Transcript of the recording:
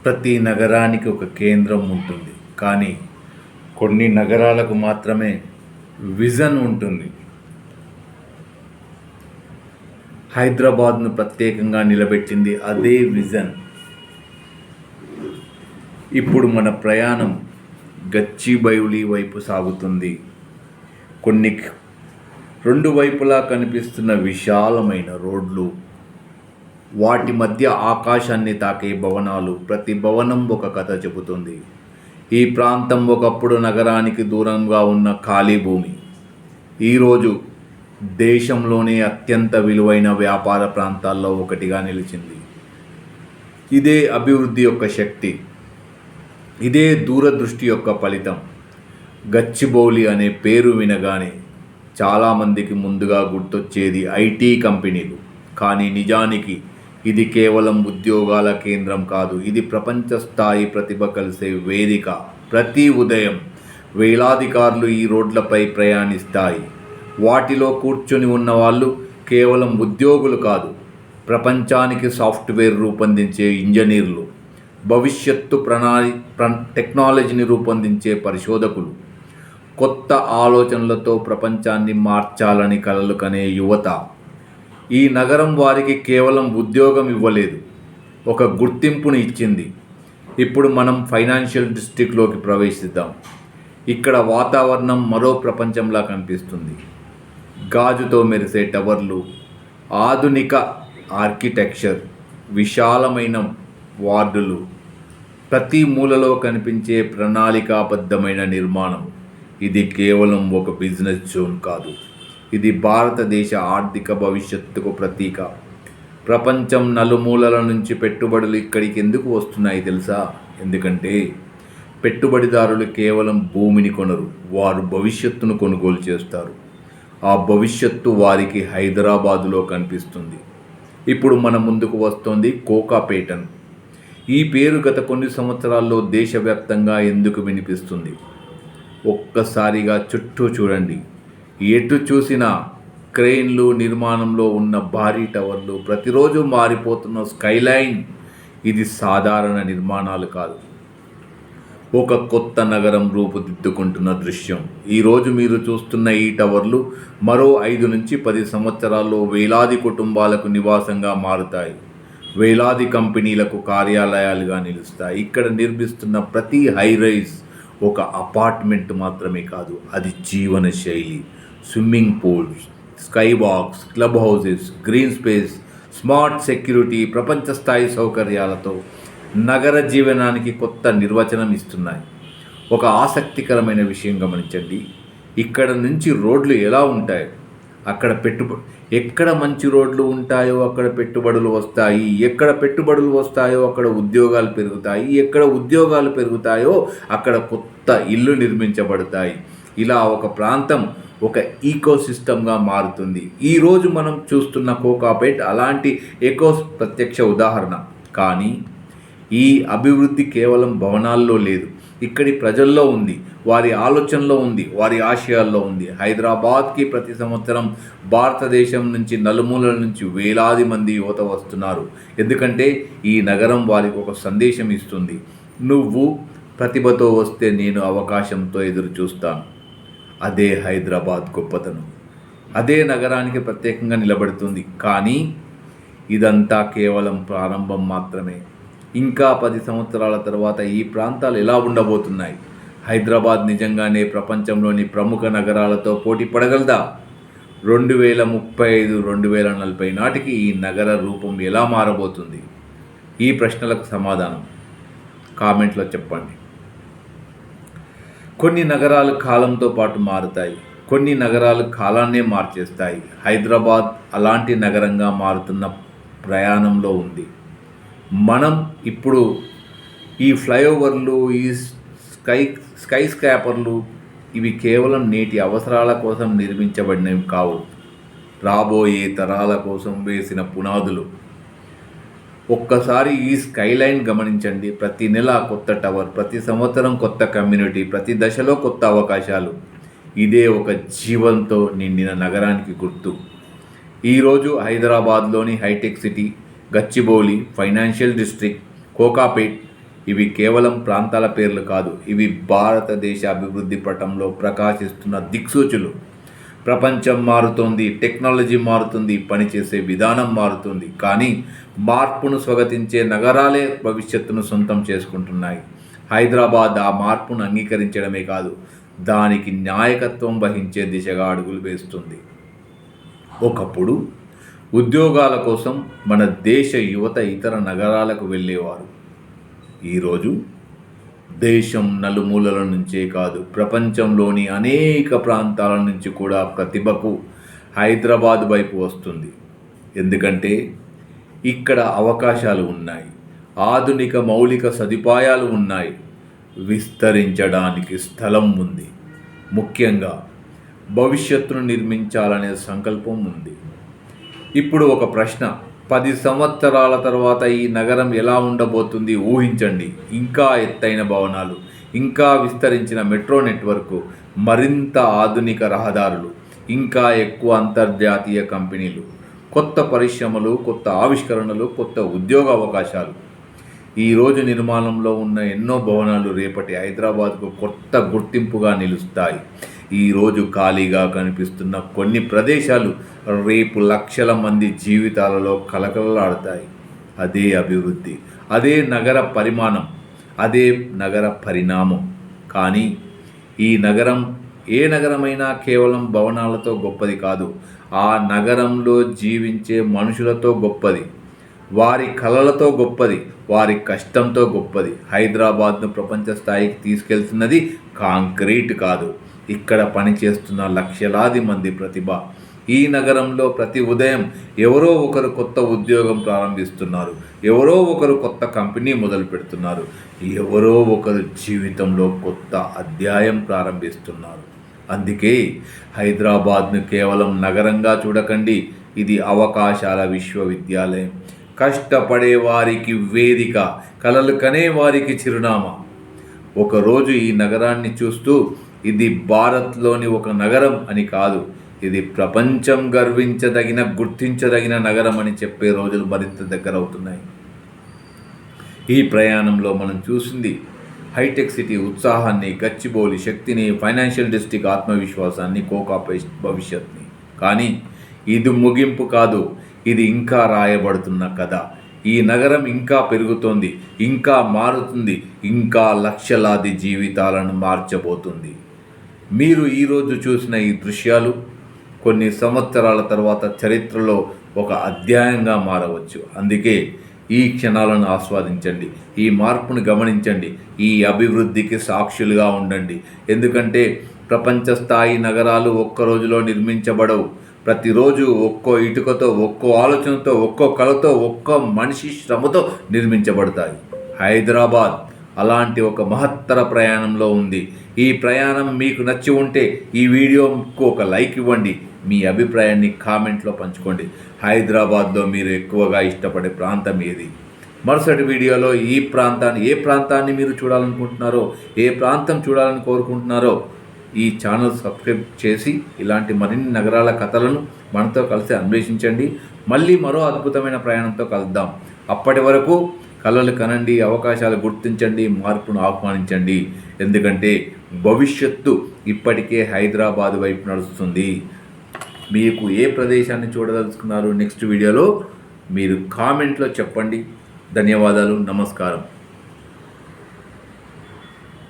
ప్రతి నగరానికి ఒక కేంద్రం ఉంటుంది, కానీ కొన్ని నగరాలకు మాత్రమే విజన్ ఉంటుంది. హైదరాబాద్ను ప్రత్యేకంగా నిలబెట్టింది అదే విజన్. ఇప్పుడు మన ప్రయాణం గచ్చిబౌలి వైపు సాగుతుంది. కొన్ని రెండు వైపులా కనిపిస్తున్న విశాలమైన రోడ్లు, వాటి మధ్య ఆకాశాన్ని తాకే భవనాలు, ప్రతి భవనం ఒక కథ చెబుతుంది. ఈ ప్రాంతం ఒకప్పుడు నగరానికి దూరంగా ఉన్న ఖాళీ భూమి ఈరోజు దేశంలోనే అత్యంత విలువైన వ్యాపార ప్రాంతాల్లో ఒకటిగా నిలిచింది. ఇదే అభివృద్ధి యొక్క శక్తి, ఇదే దూరదృష్టి యొక్క ఫలితం. గచ్చిబౌలి అనే పేరు వినగానే చాలామందికి ముందుగా గుర్తొచ్చేది ఐటీ కంపెనీలు. కానీ నిజానికి ఇది కేవలం ఉద్యోగాల కేంద్రం కాదు, ఇది ప్రపంచ స్థాయి ప్రతిభ కలిసే వేదిక. ప్రతి ఉదయం వేలాది కార్లు ఈ రోడ్లపై ప్రయాణిస్తాయి. వాటిలో కూర్చొని ఉన్నవాళ్ళు కేవలం ఉద్యోగులు కాదు, ప్రపంచానికి సాఫ్ట్వేర్ రూపొందించే ఇంజనీర్లు, భవిష్యత్తు టెక్నాలజీని రూపొందించే పరిశోధకులు, కొత్త ఆలోచనలతో ప్రపంచాన్ని మార్చాలని కలలు కనే యువత. ఈ నగరం వారికి కేవలం ఉద్యోగం ఇవ్వలేదు, ఒక గుర్తింపును ఇచ్చింది. ఇప్పుడు మనం ఫైనాన్షియల్ డిస్ట్రిక్ట్లోకి ప్రవేశిద్దాం. ఇక్కడ వాతావరణం మరో ప్రపంచంలా కనిపిస్తుంది. గాజుతో మెరిసే టవర్లు, ఆధునిక ఆర్కిటెక్చర్, విశాలమైన వార్డులు, ప్రతి మూలలో కనిపించే ప్రణాళికాబద్ధమైన నిర్మాణం. ఇది కేవలం ఒక బిజినెస్ జోన్ కాదు, ఇది భారతదేశ ఆర్థిక భవిష్యత్తుకు ప్రతీక. ప్రపంచం నలుమూలల నుంచి పెట్టుబడులు ఇక్కడికి ఎందుకు వస్తున్నాయి తెలుసా? ఎందుకంటే పెట్టుబడిదారులు కేవలం భూమిని కొనరు, వారు భవిష్యత్తును కొనుగోలు చేస్తారు. ఆ భవిష్యత్తు వారికి హైదరాబాదులో కనిపిస్తుంది. ఇప్పుడు మన ముందుకు వస్తోంది కోకాపేటన్. ఈ పేరు గత కొన్ని సంవత్సరాల్లో దేశవ్యాప్తంగా ఎందుకు వినిపిస్తుంది? ఒక్కసారిగా చుట్టూ చూడండి. ఎటు చూసినా క్రెయిన్లు, నిర్మాణంలో ఉన్న భారీ టవర్లు, ప్రతిరోజు మారిపోతున్న స్కైలైన్. ఇది సాధారణ నిర్మాణాలు కాదు, ఒక కొత్త నగరం రూపుదిద్దుకుంటున్న దృశ్యం. ఈరోజు మీరు చూస్తున్న ఈ టవర్లు మరో 5 నుంచి 10 సంవత్సరాల్లో వేలాది కుటుంబాలకు నివాసంగా మారుతాయి, వేలాది కంపెనీలకు కార్యాలయాలుగా నిలుస్తాయి. ఇక్కడ నిర్మిస్తున్న ప్రతి హైరైజ్ ఒక అపార్ట్మెంట్ మాత్రమే కాదు, అది జీవన శైలి. Swimming pools, sky walks, club houses, green space, smart security, ప్రపంచ స్థాయి సౌకర్యాలతో నగర జీవనానికి కొత్త నిర్వచనం ఇస్తున్నాయి. ఒక ఆసక్తికరమైన విషయం గమనించండి. ఇక్కడ నుంచి రోడ్లు ఎలా ఉంటాయి, ఎక్కడ మంచి రోడ్లు ఉంటాయో అక్కడ పెట్టుబడులు వస్తాయి, ఎక్కడ పెట్టుబడులు వస్తాయో అక్కడ ఉద్యోగాలు పెరుగుతాయి, ఎక్కడ ఉద్యోగాలు పెరుగుతాయో అక్కడ కొత్త ఇల్లు నిర్మించబడతాయి. ఇలా ఒక ప్రాంతం ఒక ఈకోసిస్టమ్గా మారుతుంది. ఈరోజు మనం చూస్తున్న కోకాపేట్ అలాంటి ప్రత్యక్ష ఉదాహరణ. కానీ ఈ అభివృద్ధి కేవలం భవనాల్లో లేదు, ఇక్కడి ప్రజల్లో ఉంది, వారి ఆలోచనలో ఉంది, వారి ఆశయాల్లో ఉంది. హైదరాబాద్కి ప్రతి సంవత్సరం భారతదేశం నుంచి నలుమూలల నుంచి వేలాది మంది యువత వస్తున్నారు. ఎందుకంటే ఈ నగరం వారికి ఒక సందేశం ఇస్తుంది. నువ్వు ప్రతిభతో వస్తే నేను అవకాశంతో ఎదురు చూస్తాను. అదే హైదరాబాద్ గొప్పతనం, అదే నగరానికి ప్రత్యేకంగా నిలబడుతుంది. కానీ ఇదంతా కేవలం ప్రారంభం మాత్రమే. ఇంకా 10 సంవత్సరాల తర్వాత ఈ ప్రాంతాలు ఎలా ఉండబోతున్నాయి? హైదరాబాద్ నిజంగానే ప్రపంచంలోని ప్రముఖ నగరాలతో పోటీ పడగలదా? 2035, 2040 నాటికి ఈ నగర రూపం ఎలా మారబోతుంది? ఈ ప్రశ్నలకు సమాధానం కామెంట్లో చెప్పండి. కొన్ని నగరాలు కాలంతో పాటు మారుతాయి, కొన్ని నగరాలు కాలాన్నే మార్చేస్తాయి. హైదరాబాద్ అలాంటి నగరంగా మారుతున్న ప్రయాణంలో ఉంది. మనం ఇప్పుడు ఈ ఫ్లైఓవర్లు, ఈ స్కై స్క్రాపర్లు, ఇవి కేవలం నేటి అవసరాల కోసం నిర్మించబడినవి కావు, రాబోయే తరాల కోసం వేసిన పునాదులు. ఒక్కసారి ఈ స్కైలైన్ గమనించండి. ప్రతి నెల కొత్త టవర్, ప్రతి సంవత్సరం కొత్త కమ్యూనిటీ, ప్రతి దశలో కొత్త అవకాశాలు. ఇదే ఒక జీవంతో నిండిన నగరానికి గుర్తు. ఈరోజు హైదరాబాద్లోని hitech city, Gachibowli, financial district, Kokapet ఇవి కేవలం ప్రాంతాల పేర్లు కాదు, ఇవి భారతదేశ అభివృద్ధి పటంలో ప్రకాశిస్తున్న దిక్సూచులు. ప్రపంచం మారుతోంది, టెక్నాలజీ మారుతుంది, పనిచేసే విధానం మారుతుంది, కానీ మార్పును స్వాగతించే నగరాలే భవిష్యత్తును సొంతం చేసుకుంటున్నాయి. హైదరాబాద్ ఆ మార్పును అంగీకరించడమే కాదు, దానికి నాయకత్వం వహించే దిశగా అడుగులు వేస్తుంది. ఒకప్పుడు ఉద్యోగాల కోసం మన దేశ యువత ఇతర నగరాలకు వెళ్ళేవారు. ఈరోజు దేశం నలుమూలల నుంచే కాదు, ప్రపంచంలోని అనేక ప్రాంతాల నుంచి కూడా ప్రతిభకు హైదరాబాద్ వైపు వస్తుంది. ఎందుకంటే ఇక్కడ అవకాశాలు ఉన్నాయి, ఆధునిక మౌలిక సదుపాయాలు ఉన్నాయి, విస్తరించడానికి స్థలం ఉంది, ముఖ్యంగా భవిష్యత్తును నిర్మించాలనే సంకల్పం ఉంది. ఇప్పుడు ఒక ప్రశ్న, 10 సంవత్సరాల తర్వాత ఈ నగరం ఎలా ఉండబోతుంది ఊహించండి. ఇంకా ఎత్తైన భవనాలు, ఇంకా విస్తరించిన మెట్రో నెట్వర్క్, మరింత ఆధునిక రహదారులు, ఇంకా ఎక్కువ అంతర్జాతీయ కంపెనీలు, కొత్త పరిశ్రమలు, కొత్త ఆవిష్కరణలు, కొత్త ఉద్యోగ అవకాశాలు. ఈరోజు నిర్మాణంలో ఉన్న ఎన్నో భవనాలు రేపటి హైదరాబాద్కు కొత్త గుర్తింపుగా నిలుస్తాయి. ఈరోజు ఖాళీగా కనిపిస్తున్న కొన్ని ప్రదేశాలు రేపు లక్షల మంది జీవితాలలో కలకలలాడతాయి. అదే అభివృద్ధి, అదే నగర పరిమాణం, అదే నగర పరిణామం. కానీ ఈ నగరం ఏ నగరమైనా కేవలం భవనాలతో గొప్పది కాదు, ఆ నగరంలో జీవించే మనుషులతో గొప్పది, వారి కళలతో గొప్పది, వారి కష్టంతో గొప్పది. హైదరాబాద్ను ప్రపంచ స్థాయికి తీసుకెళ్తున్నది కాంక్రీట్ కాదు, ఇక్కడ పనిచేస్తున్న లక్షలాది మంది ప్రతిభ. ఈ నగరంలో ప్రతి ఉదయం ఎవరో ఒకరు కొత్త ఉద్యోగం ప్రారంభిస్తున్నారు, ఎవరో ఒకరు కొత్త కంపెనీ మొదలు పెడుతున్నారు, ఎవరో ఒకరు జీవితంలో కొత్త అధ్యాయం ప్రారంభిస్తున్నారు. అందుకే హైదరాబాద్ను కేవలం నగరంగా చూడకండి, ఇది అవకాశాల విశ్వవిద్యాలయం, కష్టపడే వారికి వేదిక, కలలు కనే వారికి చిరునామా. ఒకరోజు ఈ నగరాన్ని చూస్తూ ఇది భారత్లోని ఒక నగరం అని కాదు, ఇది ప్రపంచం గర్వించదగిన, గుర్తించదగిన నగరం అని చెప్పే రోజులు మరింత దగ్గర అవుతున్నాయి. ఈ ప్రయాణంలో మనం చూసింది హైటెక్ సిటీ ఉత్సాహాన్ని, గచ్చిబౌలి శక్తిని, ఫైనాన్షియల్ డిస్ట్రిక్ట్ ఆత్మవిశ్వాసాన్ని, కోకా భవిష్యత్ని. కానీ ఇది ముగింపు కాదు, ఇది ఇంకా రాయబడుతున్న కథ. ఈ నగరం ఇంకా పెరుగుతోంది, ఇంకా మారుతుంది, ఇంకా లక్షలాది జీవితాలను మార్చబోతుంది. మీరు ఈరోజు చూసిన ఈ దృశ్యాలు కొన్ని సంవత్సరాల తర్వాత చరిత్రలో ఒక అధ్యాయంగా మారవచ్చు. అందుకే ఈ క్షణాలను ఆస్వాదించండి, ఈ మార్పును గమనించండి, ఈ అభివృద్ధికి సాక్షులుగా ఉండండి. ఎందుకంటే ప్రపంచ స్థాయి నగరాలు ఒక్క రోజులో నిర్మించబడవు. ప్రతిరోజు ఒక్కో ఇటుకతో, ఒక్కో ఆలోచనతో, ఒక్కో కళతో, ఒక్కో మనిషి శ్రమతో నిర్మించబడతాయి. హైదరాబాద్ అలాంటి ఒక మహత్తర ప్రయాణంలో ఉంది. ఈ ప్రయాణం మీకు నచ్చి ఉంటే ఈ వీడియోకు ఒక లైక్ ఇవ్వండి, మీ అభిప్రాయాన్ని కామెంట్లో పంచుకోండి. హైదరాబాద్లో మీరు ఎక్కువగా ఇష్టపడే ప్రాంతం ఏది? మరుసటి వీడియోలో ఏ ప్రాంతాన్ని మీరు చూడాలనుకుంటున్నారో, ఏ ప్రాంతం చూడాలని కోరుకుంటున్నారో ఈ ఛానల్ సబ్స్క్రైబ్ చేసి ఇలాంటి మరిన్ని నగరాల కథలను మనతో కలిసి అన్వేషించండి. మళ్ళీ మరో అద్భుతమైన ప్రయాణంతో కలుద్దాం. అప్పటి వరకు కలలు కనండి, అవకాశాలు గుర్తించండి, మార్పును ఆహ్వానించండి. ఎందుకంటే భవిష్యత్తు ఇప్పటికే హైదరాబాద్ వైపు నడుస్తుంది. మీకు ఏ ప్రదేశాన్ని చూడదలుచుకున్నారు నెక్స్ట్ వీడియోలో మీరు కామెంట్లో చెప్పండి. ధన్యవాదాలు, నమస్కారం.